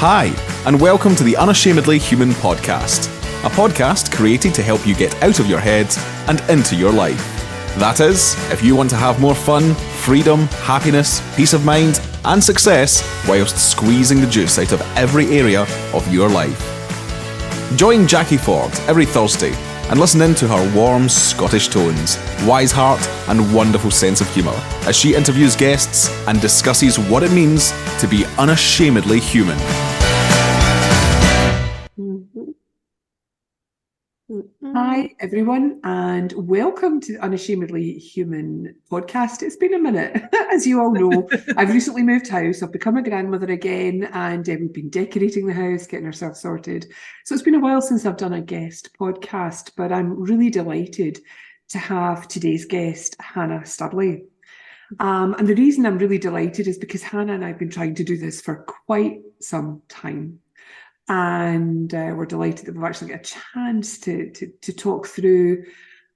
Hi, and welcome to the Unashamedly Human podcast, a podcast created to help you get out of your head and into your life. That is, if you want to have more fun, freedom, happiness, peace of mind, and success whilst squeezing the juice out of every area of your life. Join Jackie Ford every Thursday and listen in to her warm Scottish tones, wise heart, and wonderful sense of humour as she interviews guests and discusses what it means to be unashamedly human. Hi, everyone, and welcome to the Unashamedly Human podcast. It's been a minute. As you all know, I've recently moved house. I've become a grandmother again, and we've been decorating the house, getting ourselves sorted. So it's been a while since I've done a guest podcast, but I'm really delighted to have today's guest, Chana Studley. And the reason I'm really delighted is because Chana and I have been trying to do this for quite some time. And we're delighted that we've actually got a chance to talk through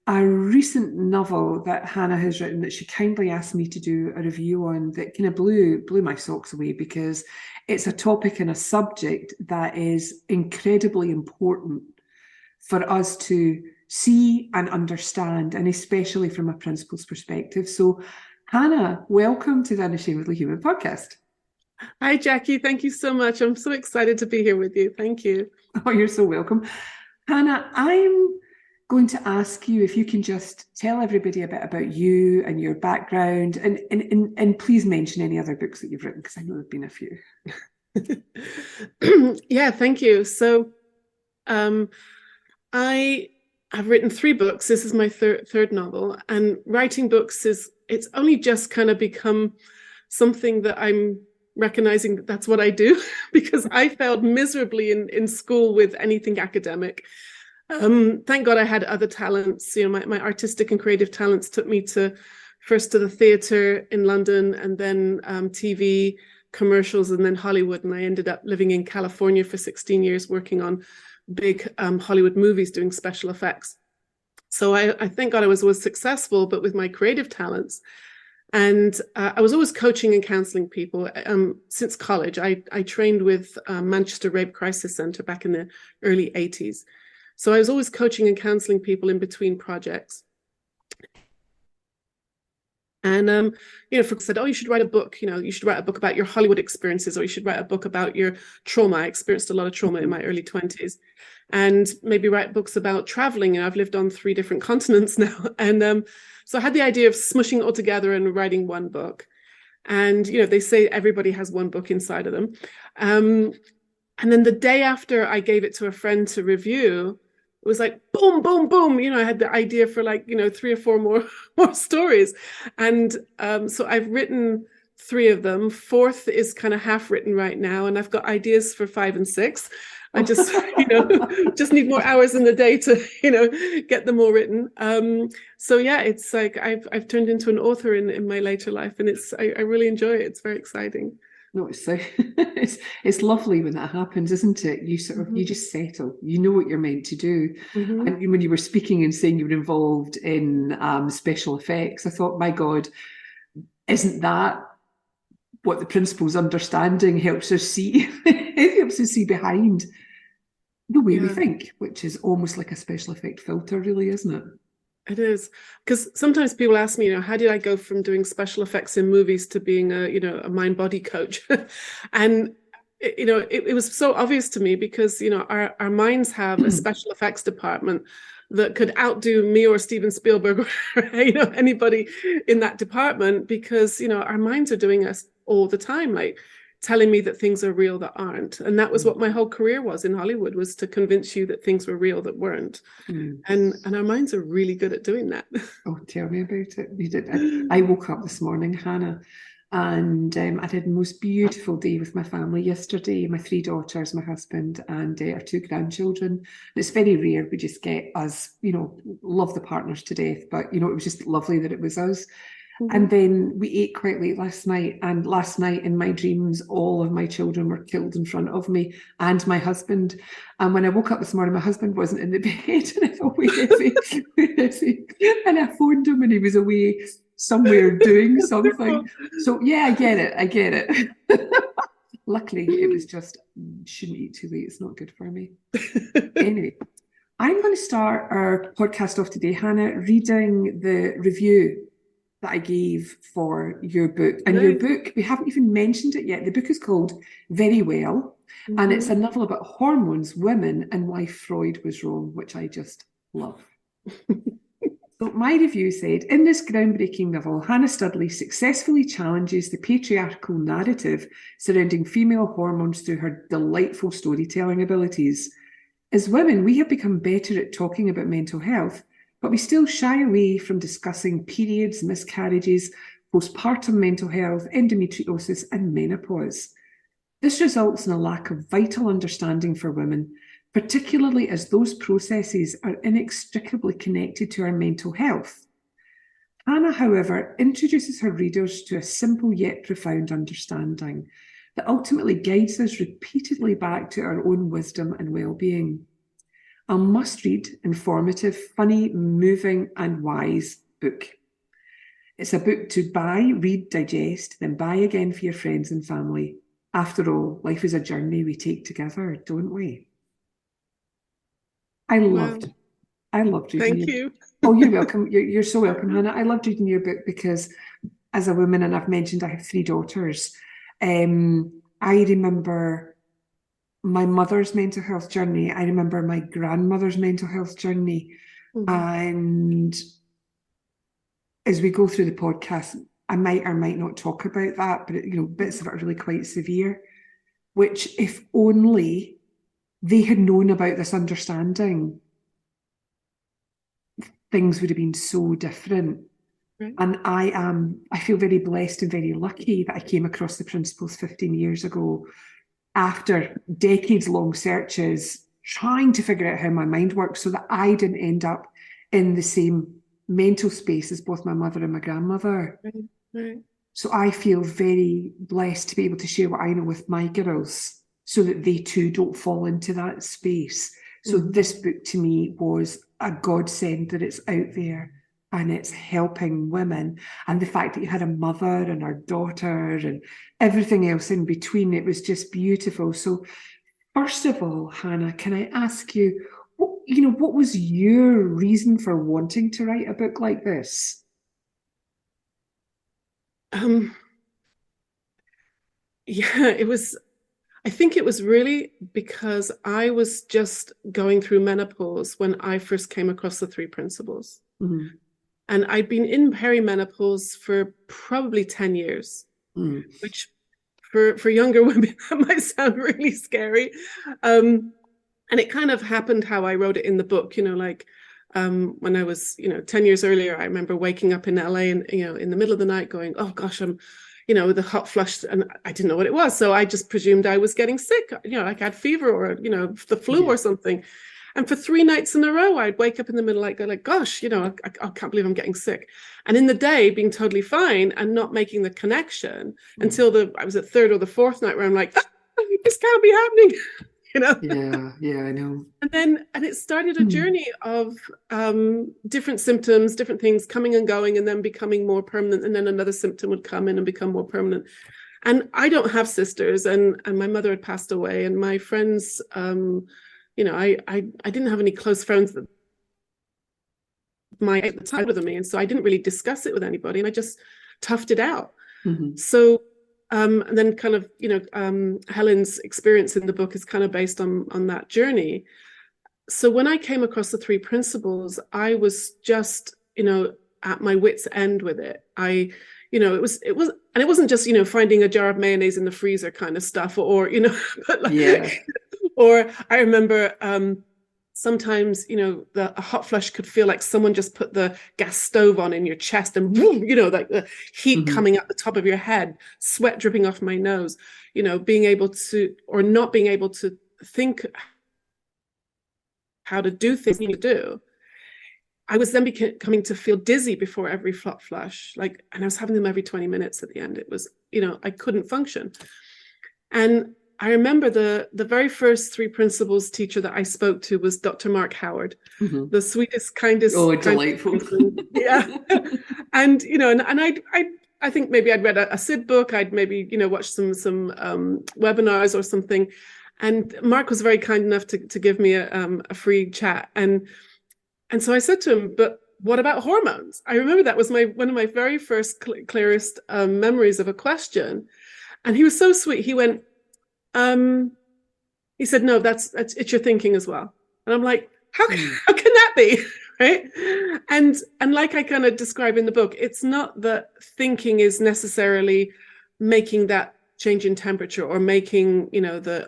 a recent novel that Chana has written that she kindly asked me to do a review on that kind of blew my socks away, because it's a topic and a subject that is incredibly important for us to see and understand, and especially from a principal's perspective. So, Chana, welcome to the Unashamedly Human podcast. Hi, Jackie. Thank you so much. I'm so excited to be here with you. Thank you. Oh, you're so welcome. Chana, I'm going to ask you if you can just tell everybody a bit about you and your background, and please mention any other books that you've written, because I know there have been a few. Yeah, thank you. So I have written 3 books. This is my third novel, and writing books it's only just kind of become something that I'm recognizing that that's what I do, because I failed miserably in school with anything academic. Thank God I had other talents. You know, my artistic and creative talents took me first to the theatre in London, and then TV, commercials, and then Hollywood. And I ended up living in California for 16 years, working on big Hollywood movies, doing special effects. So I thank God I was successful, but with my creative talents. And I was always coaching and counselling people. Since college, I trained with Manchester Rape Crisis Centre back in the early 80s. So I was always coaching and counselling people in between projects. And, folks said, oh, you should write a book. You know, you should write a book about your Hollywood experiences, or you should write a book about your trauma. I experienced a lot of trauma in my early 20s. And maybe write books about traveling. And I've lived on 3 different continents now. And so I had the idea of smushing it all together and writing one book. And, you know, they say everybody has one book inside of them. And then the day after I gave it to a friend to review, it was like, boom, boom, boom. You know, I had the idea for 3 or 4 more stories. And so I've written 3 of them. 4th is kind of half written right now. And I've got ideas for 5 and 6. I just, just need more hours in the day to, get them all written. So yeah, it's like I've turned into an author in my later life, and I really enjoy it. It's very exciting. No, it's lovely when that happens, isn't it? You sort of you just settle. You know what you're meant to do. And when you were speaking and saying you were involved in special effects, I thought, my God, isn't that what the principal's understanding helps us see? It helps us see behind the way we think, which is almost like a special effect filter, really, isn't it? It is, because sometimes people ask me, how did I go from doing special effects in movies to being a MindBody coach? And it was so obvious to me, because our minds have a special effects department that could outdo me or Steven Spielberg or anybody in that department, because our minds are doing us all the time, like telling me that things are real that aren't. And that was what my whole career was in Hollywood, was to convince you that things were real that weren't. And our minds are really good at doing that. Oh, tell me about it. You did. I woke up this morning, Chana, and I had the most beautiful day with my family yesterday. My 3 daughters, my husband, and our 2 grandchildren. And it's very rare we just get us, love the partners to death, but it was just lovely that it was us. And then we ate quite late last night. And last night in my dreams, all of my children were killed in front of me, and my husband. And when I woke up this morning, my husband wasn't in the bed. And I thought, where is he? And I phoned him, and he was away somewhere doing something. So yeah, I get it. Luckily, it was just shouldn't eat too late. It's not good for me. Anyway, I'm going to start our podcast off today, Hannah, reading the review that I gave for your book. And your book, we haven't even mentioned it yet. The book is called Very Well, and it's a novel about hormones, women, and why Freud was wrong, which I just love. So my review said, in this groundbreaking novel, Chana Studley successfully challenges the patriarchal narrative surrounding female hormones through her delightful storytelling abilities. As women, we have become better at talking about mental health, but we still shy away from discussing periods, miscarriages, postpartum mental health, endometriosis, and menopause. This results in a lack of vital understanding for women, particularly as those processes are inextricably connected to our mental health. Hannah, however, introduces her readers to a simple yet profound understanding that ultimately guides us repeatedly back to our own wisdom and well-being. A must-read, informative, funny, moving, and wise book. It's a book to buy, read, digest, then buy again for your friends and family. After all, life is a journey we take together, don't we? I loved reading Thank you. Oh, you're welcome. You're so welcome, Hannah. I loved reading your book because as a woman, and I've mentioned I have 3 daughters, I remember my mother's mental health journey. I remember my grandmother's mental health journey. And as we go through the podcast, I might or might not talk about that, but bits of it are really quite severe, which if only they had known about this understanding, things would have been so different. Right. And I feel very blessed and very lucky that I came across the principles 15 years ago after decades-long searches, trying to figure out how my mind works so that I didn't end up in the same mental space as both my mother and my grandmother. Right. So I feel very blessed to be able to share what I know with my girls so that they too don't fall into that space. So this book to me was a godsend that it's out there and it's helping women. And the fact that you had a mother and her daughter and everything else in between, it was just beautiful. So first of all, Hannah, can I ask you, what was your reason for wanting to write a book like this? I think it was really because I was just going through menopause when I first came across the 3 principles. And I'd been in perimenopause for probably 10 years, which for younger women, that might sound really scary. And it kind of happened how I wrote it in the book, when I was, 10 years earlier, I remember waking up in LA and, in the middle of the night going, oh gosh, I'm, with a hot flush, and I didn't know what it was. So I just presumed I was getting sick, like I had fever or, the flu or something. And for 3 nights in a row, I'd wake up in the middle, go like, gosh, I can't believe I'm getting sick. And in the day, being totally fine and not making the connection until I was at 3rd or the 4th night where I'm like, this can't be happening. Yeah, I know. And it started a journey of different symptoms, different things coming and going, and then becoming more permanent. And then another symptom would come in and become more permanent. And I don't have sisters, and my mother had passed away, and my friends, I didn't have any close friends that at the time with me, and so I didn't really discuss it with anybody, and I just toughed it out. So and then kind of Helen's experience in the book is kind of based on that journey. So when I came across the 3 principles, I was just at my wit's end with it. It wasn't just finding a jar of mayonnaise in the freezer kind of stuff, or but like, or I remember sometimes a hot flush could feel like someone just put the gas stove on in your chest, and like the heat coming up the top of your head, sweat dripping off my nose, being able to or not being able to think how to do things you do. I was then coming to feel dizzy before every hot flush, and I was having them every 20 minutes at the end. It was, I couldn't function. And I remember the very first 3 principles teacher that I spoke to was Dr. Mark Howard, the sweetest, kindest. Oh, delightful. Yeah. And, I think maybe I'd read a SID book. I'd maybe, watched some webinars or something. And Mark was very kind enough to give me a free chat. And so I said to him, but what about hormones? I remember that was one of my very first clearest memories of a question. And he was so sweet. He went, he said, no, it's your thinking as well. And I'm like, how can that be? Right. And like I kind of describe in the book, it's not that thinking is necessarily making that change in temperature or making,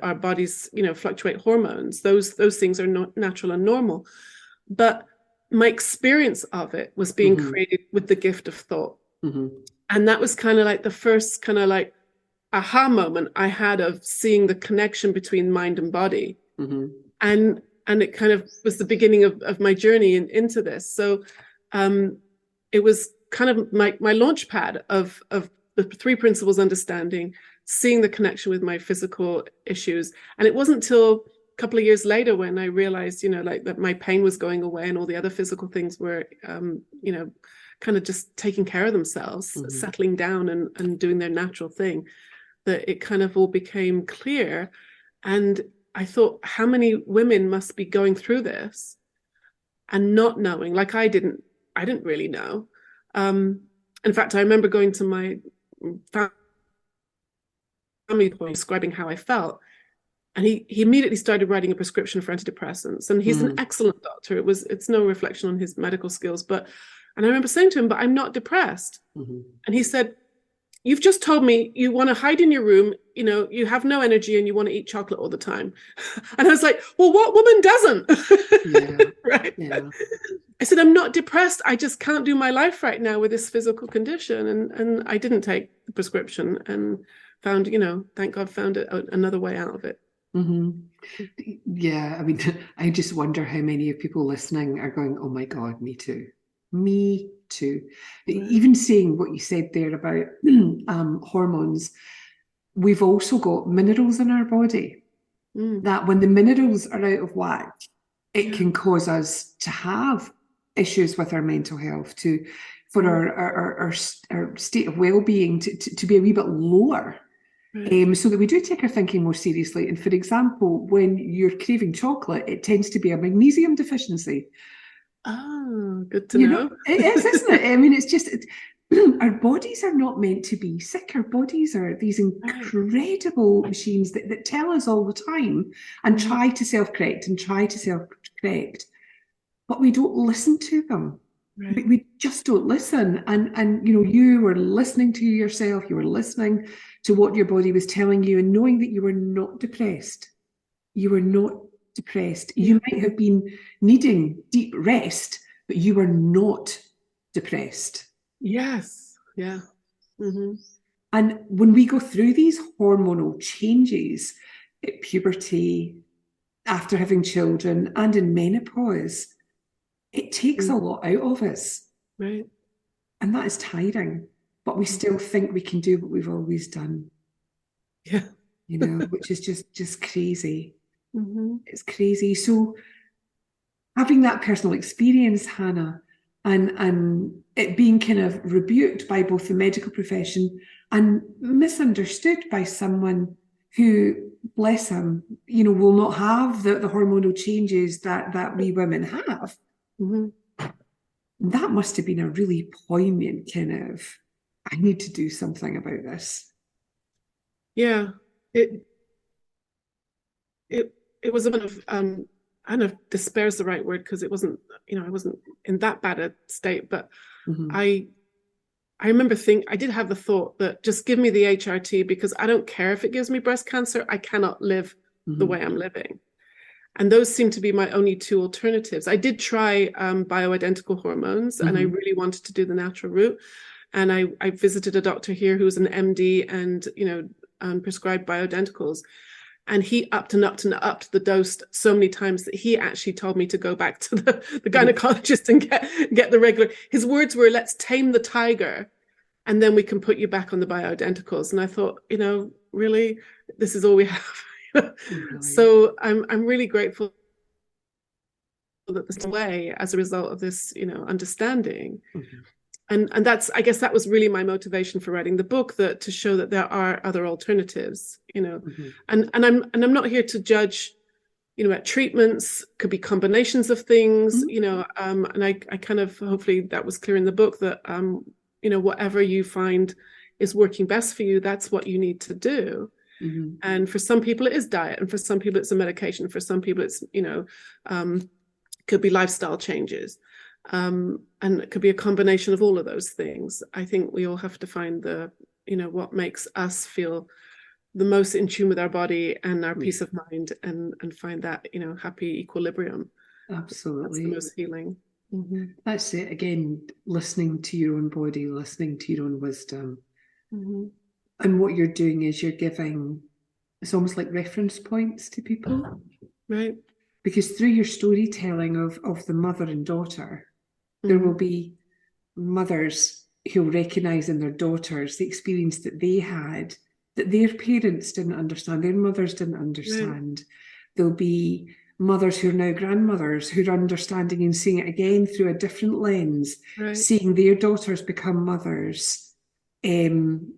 our bodies, fluctuate hormones. Those things are not natural and normal. But my experience of it was being created with the gift of thought. And that was kind of like the first kind of like aha moment I had of seeing the connection between mind and body. And it kind of was the beginning of my journey into this. So it was kind of my launch pad of the 3 principles understanding, seeing the connection with my physical issues. And it wasn't until a couple of years later when I realized, like that my pain was going away and all the other physical things were, kind of just taking care of themselves, settling down and doing their natural thing, that it kind of all became clear. And I thought, how many women must be going through this and not knowing, like I didn't really know. In fact, I remember going to my family describing how I felt. And he immediately started writing a prescription for antidepressants. And he's an excellent doctor. It's no reflection on his medical skills. And I remember saying to him, but I'm not depressed. And he said, you've just told me you want to hide in your room, you have no energy and you want to eat chocolate all the time. And I was like, well, what woman doesn't? Right. Yeah. I said, I'm not depressed. I just can't do my life right now with this physical condition. And I didn't take the prescription and found, thank God, found another way out of it. Yeah. I mean, I just wonder how many of people listening are going, oh my God, me too. Me too. Even saying what you said there about hormones, we've also got minerals in our body that when the minerals are out of whack, it can cause us to have issues with our mental health, for our state of well-being to be a wee bit lower. So that we do take our thinking more seriously. And for example, when you're craving chocolate, it tends to be a magnesium deficiency. Oh, good to know. It is, isn't it? I mean, it's just, our bodies are not meant to be sick. Our bodies are these incredible machines that tell us all the time and try to self-correct but we don't listen to them. Right. We just don't listen. And you were listening to yourself, you were listening to what your body was telling you and knowing that you were not depressed. You were not depressed. You might have been needing deep rest, but you were not depressed. Yes. Yeah. And when we go through these hormonal changes at puberty, after having children, and in menopause, it takes a lot out of us. Right. And that is tiring. But we still think we can do what we've always done. Yeah. Which is just crazy. It's crazy. So having that personal experience, Hannah, and it being kind of rebuked by both the medical profession and misunderstood by someone who, bless him, will not have the hormonal changes that we women have. That must have been a really poignant kind of, I need to do something about this. Yeah. It was a bit of, I don't know if despair is the right word, because it wasn't, I wasn't in that bad a state, but I remember I did have the thought that just give me the HRT, because I don't care if it gives me breast cancer, I cannot live the way I'm living. And those seem to be my only 2 alternatives. I did try bioidentical hormones, and I really wanted to do the natural route. And I visited a doctor here who was an MD and, prescribed bioidenticals. And he upped the dose so many times that he actually told me to go back to the gynecologist and get the regular. His words were, let's tame the tiger, and then we can put you back on the bioidenticals. And I thought, really, this is all we have. So I'm really grateful that this way, as a result of this, understanding. And that's, I guess that was really my motivation for writing the book, that to show that there are other alternatives, and I'm not here to judge, at treatments, could be combinations of things, and I kind of, hopefully that was clear in the book, that, whatever you find is working best for you, that's what you need to do. Mm-hmm. And for some people it is diet, and for some people it's a medication, for some people it's, could be lifestyle changes. And it could be a combination of all of those things. I think we all have to find what makes us feel the most in tune with our body and our peace of mind, and find that, happy equilibrium. Absolutely. That's the most healing. Mm-hmm. That's it. Again, listening to your own body, listening to your own wisdom. Mm-hmm. And what you're doing is you're giving, it's almost like reference points to people. Right. Because through your storytelling of the mother and daughter, there will be mothers who'll recognise in their daughters the experience that they had, that their parents didn't understand, their mothers didn't understand. Right. There'll be mothers who are now grandmothers who are understanding and seeing it again through a different lens, right. seeing their daughters become mothers, and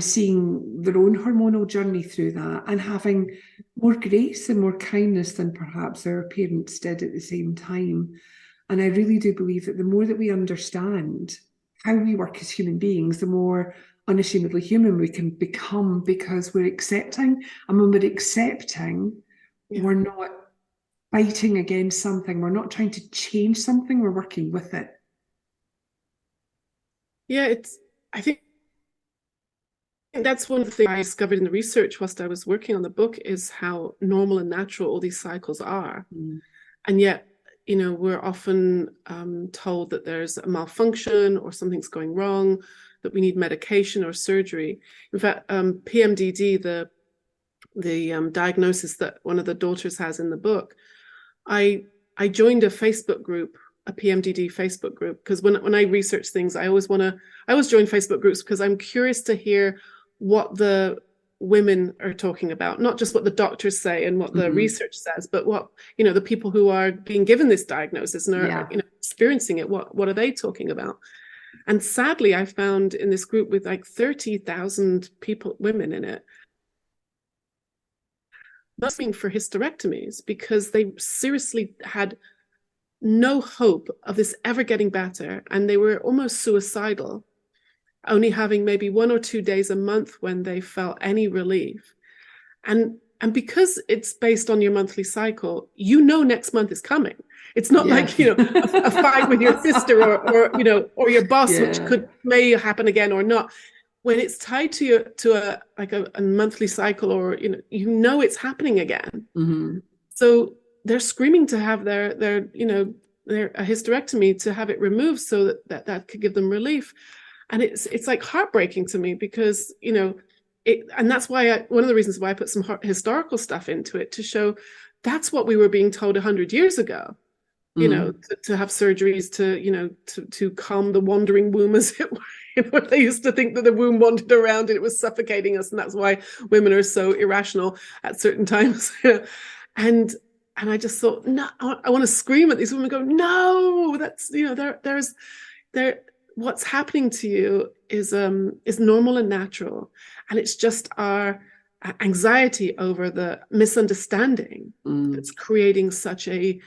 seeing their own hormonal journey through that, and having more grace and more kindness than perhaps our parents did at the same time. And I really do believe that the more that we understand how we work as human beings, the more unashamedly human we can become, because we're accepting. And when we're accepting, we're not fighting against something. We're not trying to change something. We're working with it. Yeah, I think that's one of the things I discovered in the research whilst I was working on the book, is how normal and natural all these cycles are. And yet, we're often told that there's a malfunction or something's going wrong, that we need medication or surgery. In fact, PMDD, the diagnosis that one of the daughters has in the book, I joined a Facebook group, a PMDD Facebook group, because when I research things, I always join Facebook groups because I'm curious to hear what the women are talking about, not just what the doctors say and what the research says, but what, the people who are being given this diagnosis and are experiencing it, what are they talking about? And sadly, I found in this group with like 30,000 women in it, asking for hysterectomies because they seriously had no hope of this ever getting better, and they were almost suicidal, only having maybe 1 or 2 days a month when they felt any relief. And because it's based on your monthly cycle, next month is coming. It's not like, a fight with your sister or your boss, which may happen again or not. When it's tied to a monthly cycle, or it's happening again. Mm-hmm. So they're screaming to have their a hysterectomy, to have it removed so that could give them relief. And it's like heartbreaking to me, because and that's why one of the reasons why I put some historical stuff into it, to show that's what we were being told 100 years ago. To have surgeries to calm the wandering womb, as it were. They used to think that the womb wandered around and it was suffocating us, and that's why women are so irrational at certain times. And I just thought, no, I want to scream at these women, go, no, that's there. What's happening to you is normal and natural, and it's just our anxiety over the misunderstanding that's creating such a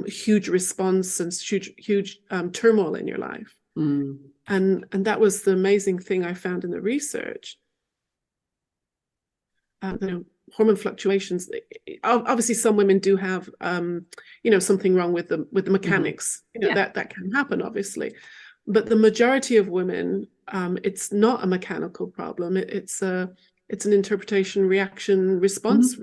huge response and huge turmoil in your life. And that was the amazing thing I found in the research. Hormone fluctuations. Obviously, some women do have something wrong with the mechanics. That can happen, obviously. But the majority of women, it's not a mechanical problem. It's an interpretation, reaction, response,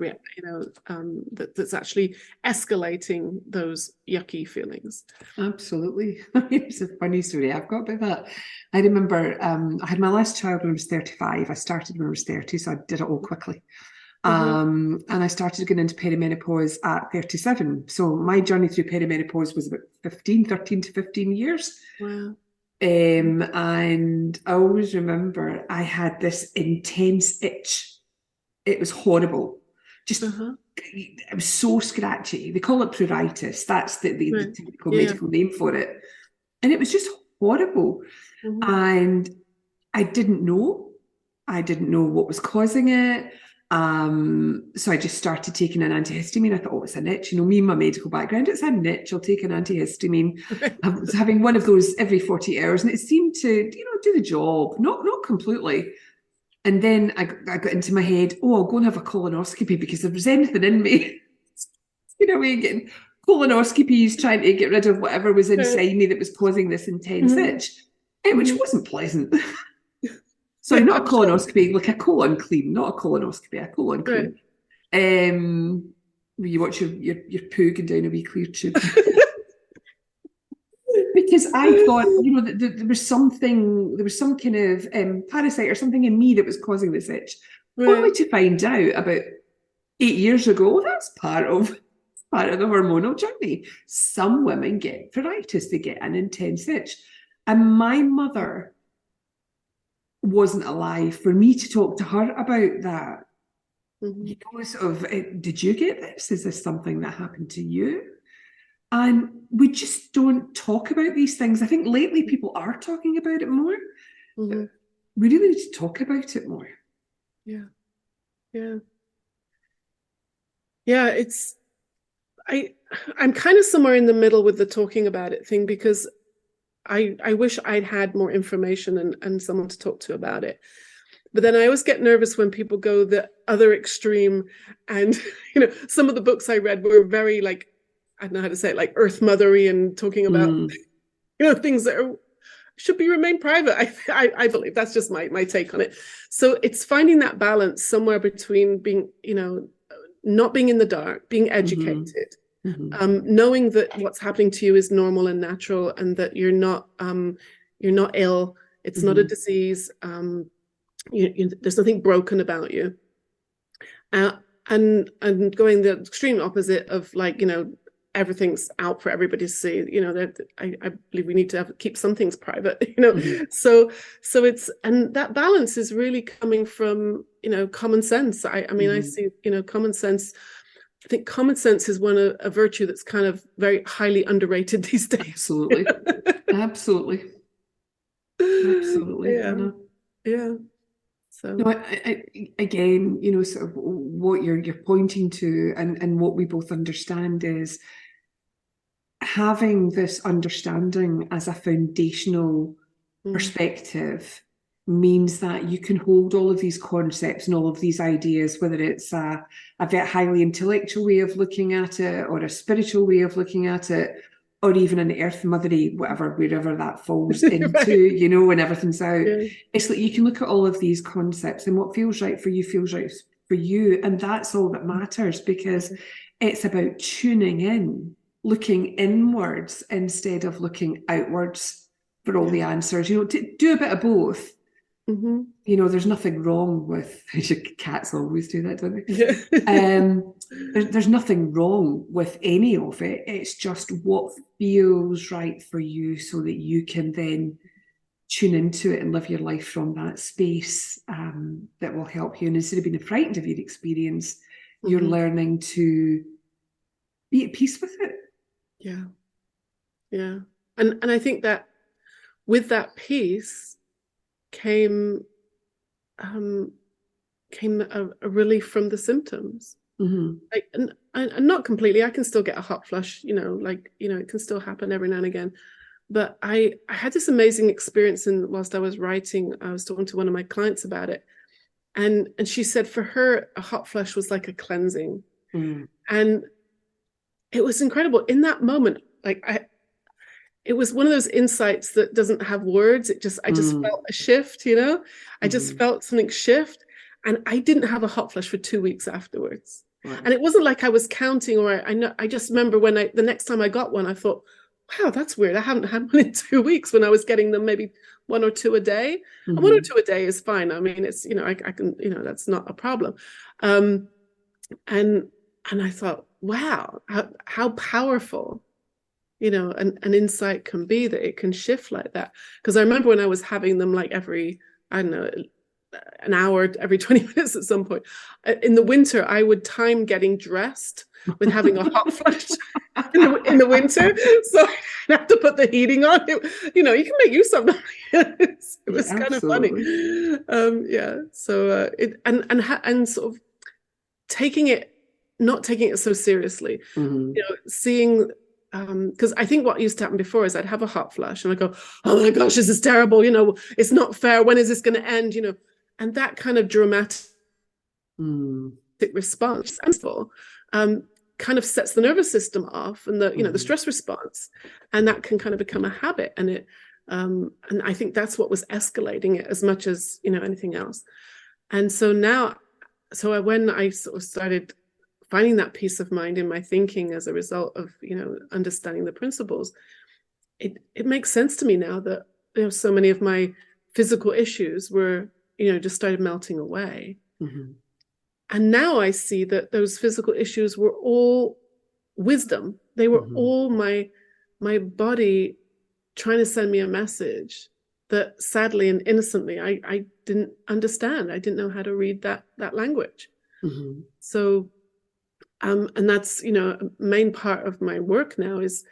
that's actually escalating those yucky feelings. Absolutely. It's a funny story I've got about that. I remember I had my last child when I was 35. I started when I was 30, so I did it all quickly. And I started going into perimenopause at 37. So my journey through perimenopause was about 13 to 15 years. Wow. And I always remember I had this intense itch. It was horrible. Just it was so scratchy. They call it pruritus. That's the typical medical name for it. And it was just horrible. And I didn't know what was causing it. So I just started taking an antihistamine. I thought, oh, it's an itch. Me and my medical background, it's an itch. I'll take an antihistamine. I was having one of those every 48 hours, and it seemed to, do the job. Not completely. And then I got into my head, oh, I'll go and have a colonoscopy because if there's anything in me, we're getting colonoscopies trying to get rid of whatever was inside me that was causing this intense itch, which wasn't pleasant. Sorry, not a colonoscopy, like a colon clean, not a colonoscopy, a colon clean. Where you watch your poo go down a wee clear tube. Because I thought, that there was some kind of parasite or something in me that was causing this itch. Only to find out about 8 years ago, that's part of the hormonal journey. Some women get pruritus, they get an intense itch. And my mother wasn't alive for me to talk to her about that. Sort of, did you get this? Is this something that happened to you? And we just don't talk about these things. I think lately people are talking about it more. We really need to talk about it more. Yeah. I'm kind of somewhere in the middle with the talking about it thing, because I wish I'd had more information and someone to talk to about it. But then I always get nervous when people go the other extreme. And, some of the books I read were very, like, I don't know how to say it, like earth mothery and talking about, things that should remain private. I believe that's just my take on it. So it's finding that balance somewhere between being, not being in the dark, being educated, knowing that what's happening to you is normal and natural, and that you're not ill. It's not a disease. There's nothing broken about you. And going the extreme opposite of, like, everything's out for everybody to see. I believe we need to keep some things private. So it's, and that balance is really coming from common sense. I mean, I see common sense. I think common sense is a virtue that's kind of very highly underrated these days. Absolutely. Yeah. So no, I again, sort of what you're pointing to, and what we both understand is having this understanding as a foundational perspective means that you can hold all of these concepts and all of these ideas, whether it's a very highly intellectual way of looking at it, or a spiritual way of looking at it, or even an earth mothery, wherever that falls into, when everything's out. It's like you can look at all of these concepts, and what feels right for you feels right for you. And that's all that matters, because it's about tuning in, looking inwards instead of looking outwards for all the answers. To do a bit of both. There's nothing wrong with, cats always do that, don't they? There's nothing wrong with any of it. It's just what feels right for you, so that you can then tune into it and live your life from that space that will help you. And instead of being frightened of your experience, you're learning to be at peace with it. Yeah. And I think that with that peace came a relief from the symptoms. Like, and not completely. I can still get a hot flush, it can still happen every now and again. But I had this amazing experience, and whilst I was writing, I was talking to one of my clients about it, and she said for her a hot flush was like a cleansing, and it was incredible in that moment. Like it was one of those insights that doesn't have words. I just felt a shift, I just felt something shift, and I didn't have a hot flush for 2 weeks afterwards. And it wasn't like I was counting, or I just remember when the next time I got one, I thought, wow, that's weird. I haven't had one in 2 weeks, when I was getting them maybe 1 or 2 a day. And 1 or 2 a day is fine. I mean, it's, I can, that's not a problem. And I thought, wow, how powerful, an insight can be, that it can shift like that. Because I remember when I was having them like every, I don't know, an hour every 20 minutes at some point. In the winter, I would time getting dressed with having a hot flash in the winter. So I have to put the heating on. You can make use of that. It was kind of funny. So and sort of not taking it so seriously, seeing, because I think what used to happen before is I'd have a hot flash and I go, oh my gosh, this is terrible. It's not fair. When is this going to end? And that kind of dramatic response, kind of sets the nervous system off, and the stress response, and that can kind of become a habit. And and I think that's what was escalating it as much as anything else. And so now, when I sort of started finding that peace of mind in my thinking as a result of understanding the principles, it makes sense to me now that so many of my physical issues were just started melting away. And now I see that those physical issues were all wisdom. They were all my body trying to send me a message that sadly and innocently I didn't understand. I didn't know how to read that language. So and that's a main part of my work now is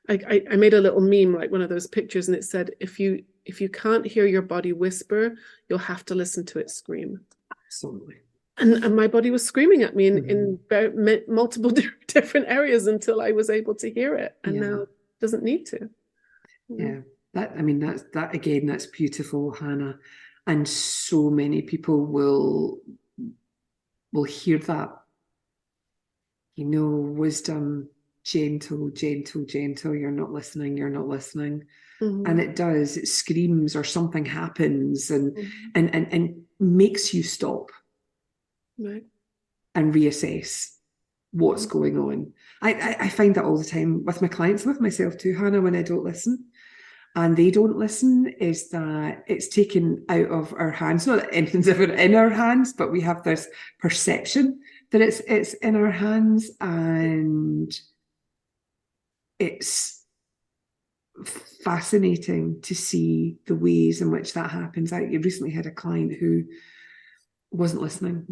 I made a little meme, like one of those pictures, and it said, if you can't hear your body whisper, you'll have to listen to it scream. Absolutely. And my body was screaming at me in multiple different areas until I was able to hear it, and now it doesn't need to. Yeah, that's beautiful, Hannah. And so many people will hear that, wisdom, gentle, you're not listening. And it screams, or something happens and makes you stop. Right. And reassess what's going on. I find that all the time with my clients, with myself too, Hannah, when I don't listen and they don't listen, is that it's taken out of our hands. Not that anything's ever in our hands, but we have this perception that it's in our hands, and it's fascinating to see the ways in which that happens. I recently had a client who wasn't listening.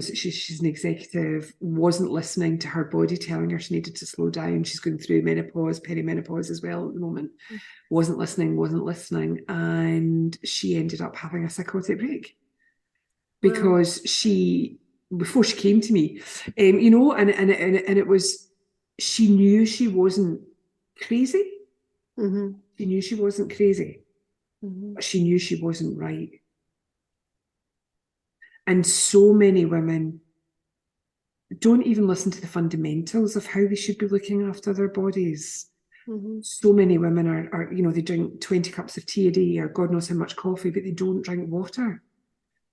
She's an executive, wasn't listening to her body telling her she needed to slow down. She's going through menopause, perimenopause as well at the moment. Wasn't listening. And she ended up having a psychotic break because before she came to me, and it was, she knew she wasn't crazy. She knew she wasn't crazy, but she knew she wasn't right. And so many women don't even listen to the fundamentals of how they should be looking after their bodies. So many women are they drink 20 cups of tea a day, or God knows how much coffee, but they don't drink water.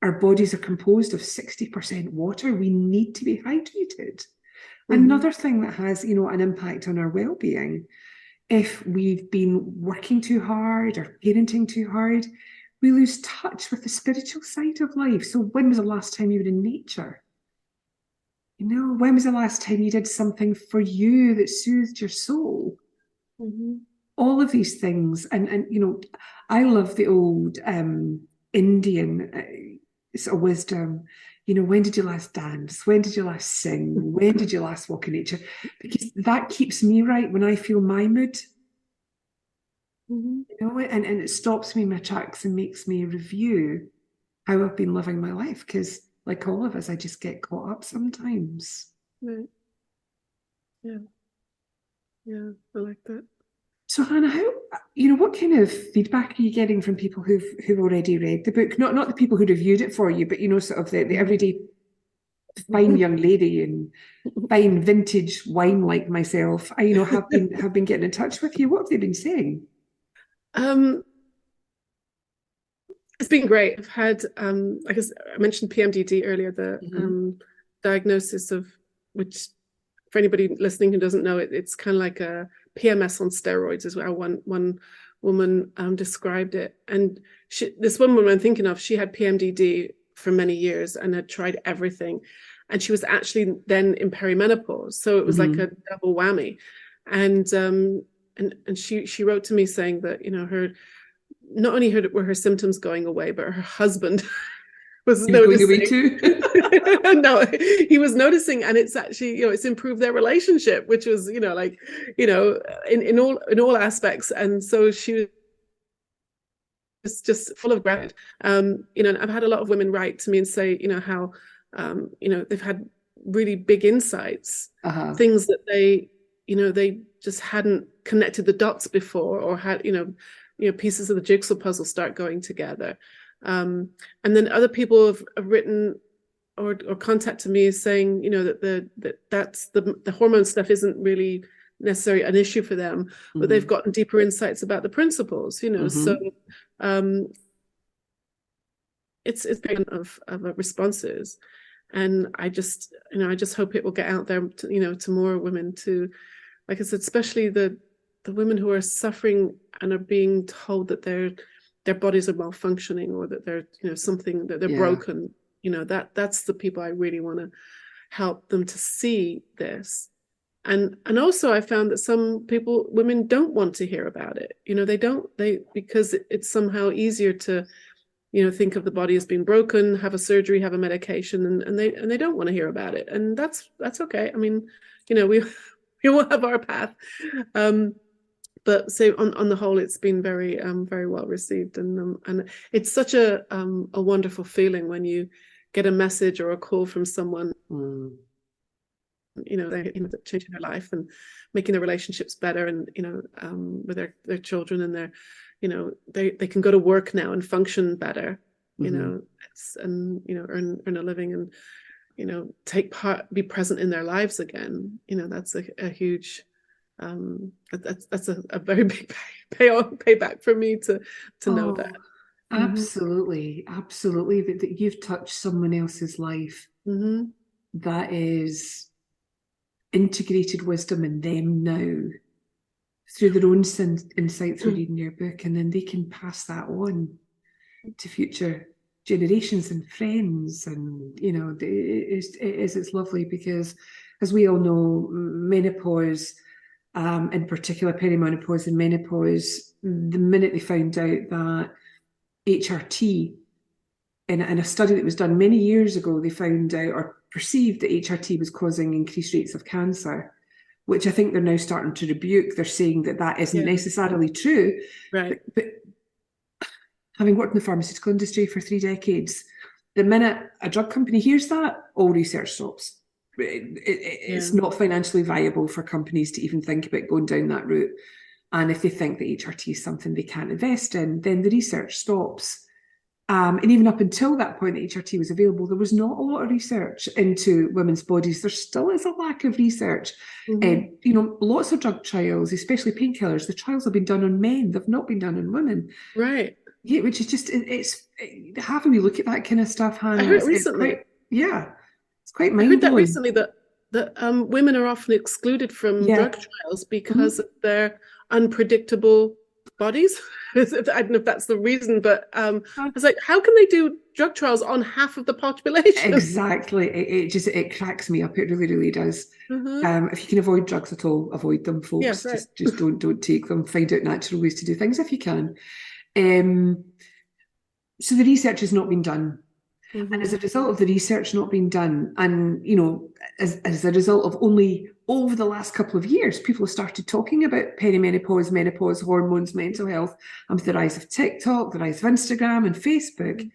Our bodies are composed of 60% water. We need to be hydrated. Another thing that has, an impact on our well-being, if we've been working too hard or parenting too hard, we lose touch with the spiritual side of life. So when was the last time you were in nature? When was the last time you did something for you that soothed your soul? All of these things. And I love the old Indian sort of wisdom. When did you last dance? When did you last sing? When did you last walk in nature? Because that keeps me right when I feel my mood. And it stops me in my tracks and makes me review how I've been living my life, because like all of us, I just get caught up sometimes. Right. Yeah, I like that. So Hannah, what kind of feedback are you getting from people who've already read the book? Not the people who reviewed it for you, but sort of the everyday fine young lady and fine vintage wine like myself. I have been getting in touch with you. What have they been saying? It's been great. I've had, I guess I mentioned PMDD earlier, the diagnosis of which, for anybody listening who doesn't know it, it's kind of like a PMS on steroids, is how one woman described it. And this one woman I'm thinking of, she had PMDD for many years and had tried everything. And she was actually then in perimenopause. So it was like a double whammy. And she wrote to me saying that, her not only were her symptoms going away, but her husband was He was going noticing. away too. No, he was noticing, and it's actually, it's improved their relationship, which was, like, in all aspects. And so she was just full of gratitude. And I've had a lot of women write to me and say, how, they've had really big insights, things that they just hadn't connected the dots before, or had, pieces of the jigsaw puzzle start going together. And then other people have written or contacted me saying, that's the hormone stuff isn't really necessarily an issue for them, but they've gotten deeper insights about the principles, so it's been of responses. And I just hope it will get out there to more women, to, like I said, especially the women who are suffering and are being told that their bodies are malfunctioning, or that they're something, that they're broken. That's the people I really want to help them to see this. And also I found that some women don't want to hear about it. Because it's somehow easier to think of the body as being broken, have a surgery, have a medication, and they don't want to hear about it. And that's okay. I mean, we all have our path. But so on the whole, it's been very very well received, and it's such a wonderful feeling when you get a message or a call from someone, they're changing their life and making their relationships better, and with their children, and they can go to work now and function better, and earn a living, and take part, be present in their lives again. That's a huge. That's a very big payback for me to know that. Absolutely that you've touched someone else's life that is integrated wisdom in them now through their own insight through reading your book, and then they can pass that on to future generations and friends. And it's lovely, because as we all know, menopause, in particular perimenopause and menopause, the minute they found out that HRT, in a study that was done many years ago, they found out or perceived that HRT was causing increased rates of cancer, which I think they're now starting to rebuke. They're saying that isn't necessarily true. Right. But having worked in the pharmaceutical industry for 3 decades, the minute a drug company hears that, all research stops. It's not financially viable for companies to even think about going down that route. And if they think that HRT is something they can't invest in, then the research stops. And even up until that point that HRT was available, there was not a lot of research into women's bodies. There still is a lack of research. Lots of drug trials, especially painkillers, the trials have been done on men. They've not been done on women. Right. Yeah, which is just, it's having we look at that kind of stuff, Hannah. I heard recently. It's quite mind-blowing. I heard that recently, that women are often excluded from drug trials because of their unpredictable bodies. I don't know if that's the reason, but I was like, how can they do drug trials on half of the population? Exactly. It cracks me up. It really, really does. If you can avoid drugs at all, avoid them, folks. Yes, right. Just don't take them. Find out natural ways to do things if you can. So the research has not been done. And as a result of the research not being done, and as a result of only over the last couple of years, people have started talking about perimenopause, menopause, hormones, mental health, and with the rise of TikTok, the rise of Instagram and Facebook,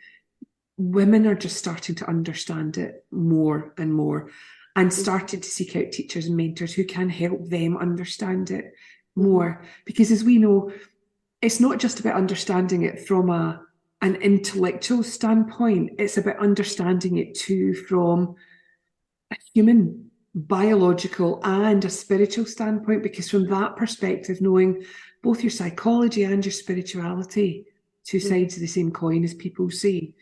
women are just starting to understand it more and more, and starting to seek out teachers and mentors who can help them understand it more. Because as we know, it's not just about understanding it from an intellectual standpoint, it's about understanding it too from a human, biological and a spiritual standpoint, because from that perspective, knowing both your psychology and your spirituality, two sides of the same coin, as people say,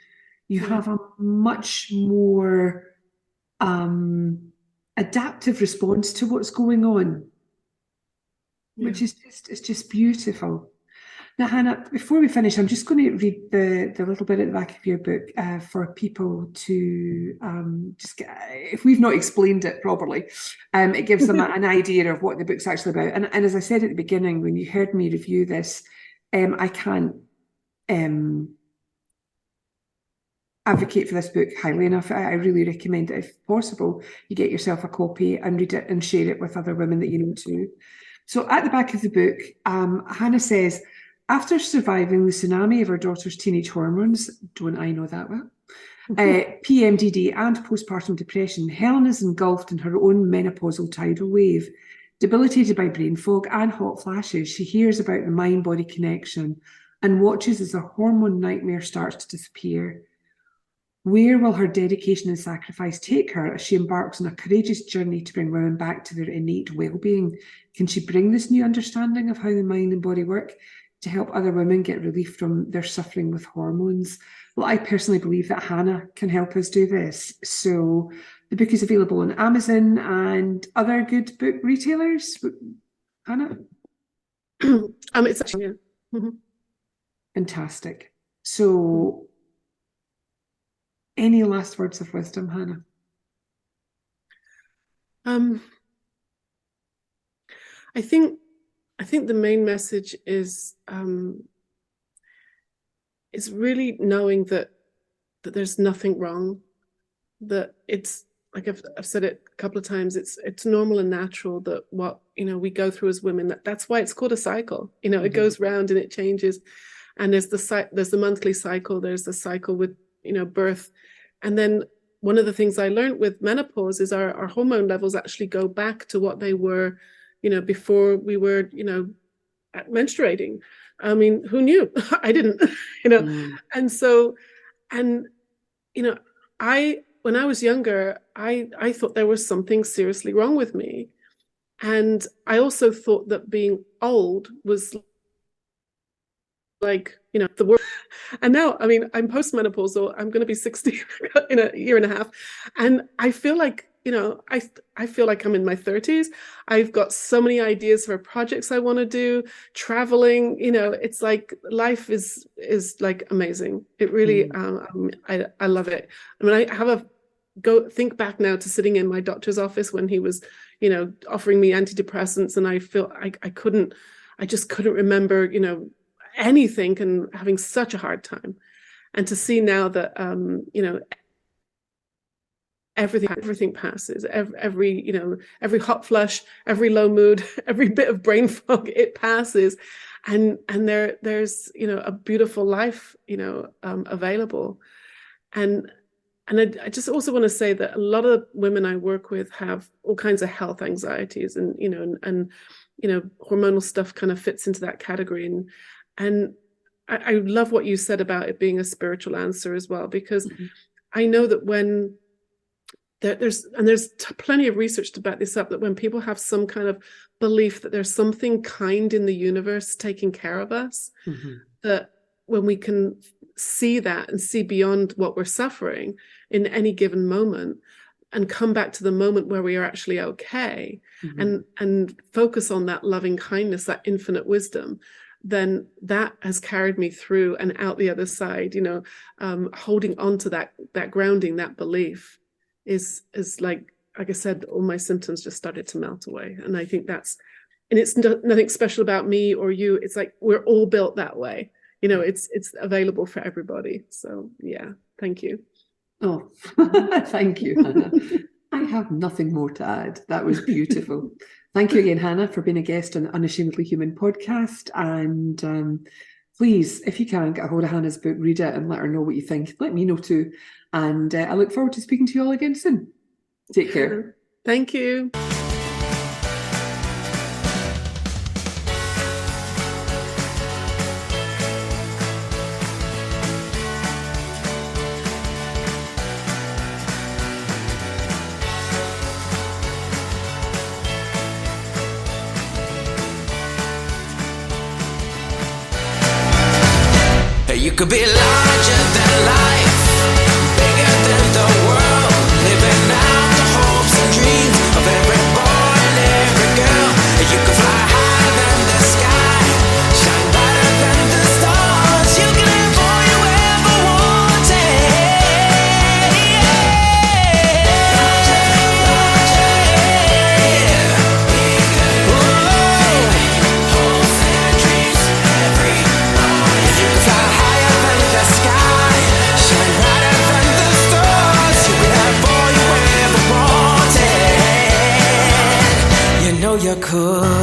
you have a much more adaptive response to what's going on, which is just beautiful. Now, Hannah, before we finish, I'm just going to read the little bit at the back of your book for people to just get, if we've not explained it properly, it gives them an idea of what the book's actually about. And as I said at the beginning, when you heard me review this, I can't advocate for this book highly enough. I really recommend it. If possible, you get yourself a copy and read it and share it with other women that you know too. So at the back of the book, Hannah says, after surviving the tsunami of her daughter's teenage hormones, don't I know that well, PMDD and postpartum depression, Helen is engulfed in her own menopausal tidal wave. Debilitated by brain fog and hot flashes, she hears about the mind-body connection and watches as a hormone nightmare starts to disappear. Where will her dedication and sacrifice take her as she embarks on a courageous journey to bring women back to their innate well-being? Can she bring this new understanding of how the mind and body work to help other women get relief from their suffering with hormones? Well, I personally believe that Hannah can help us do this. So the book is available on Amazon and other good book retailers. Hannah? It's actually, yeah. Mm-hmm. Fantastic. So any last words of wisdom, Hannah? I think the main message is really knowing that there's nothing wrong, that it's like I've said it a couple of times, it's normal and natural that what we go through as women, that's why it's called a cycle. It goes round and it changes, and there's the monthly cycle, there's the cycle with birth, and then one of the things I learned with menopause is our hormone levels actually go back to what they were before we were menstruating. I mean, who knew? I didn't, And so, when I was younger, I thought there was something seriously wrong with me. And I also thought that being old was like, the worst. And now, I mean, I'm postmenopausal. I'm going to be 60 in a year and a half. And I feel like, I feel like I'm in my 30s. I've got so many ideas for projects I want to do, traveling, it's like life is like amazing. It really, I love it. I mean, I think back now to sitting in my doctor's office when he was, offering me antidepressants, and I feel I just couldn't remember, anything, and having such a hard time. And to see now that, everything passes, every hot flush, every low mood, every bit of brain fog, it passes, and there's a beautiful life available. And I just also want to say that a lot of women I work with have all kinds of health anxieties, and hormonal stuff kind of fits into that category, and I love what you said about it being a spiritual answer as well, because I know that when there's plenty of research to back this up, that when people have some kind of belief that there's something kind in the universe taking care of us, that when we can see that and see beyond what we're suffering in any given moment and come back to the moment where we are actually okay, and focus on that loving kindness, that infinite wisdom, then that has carried me through and out the other side. Holding on to that grounding, that belief is like I said, all my symptoms just started to melt away. And I think it's nothing special about me or you. It's like we're all built that way. It's available for everybody. So yeah, thank you. Oh, thank you, Hannah. I have nothing more to add. That was beautiful. Thank you again, Hannah, for being a guest on the Unashamedly Human podcast. And please, if you can, get a hold of Hannah's book, read it, and let her know what you think. Let me know too. And I look forward to speaking to you all again soon. Take care. Thank you. You could be larger than life, bigger than the world, living out the hopes and dreams of every boy and every girl. You could fly higher than the sky, shine brighter than the stars. You can have all you ever wanted. Hopes and dreams, every boy. You can fly higher than the sky. could.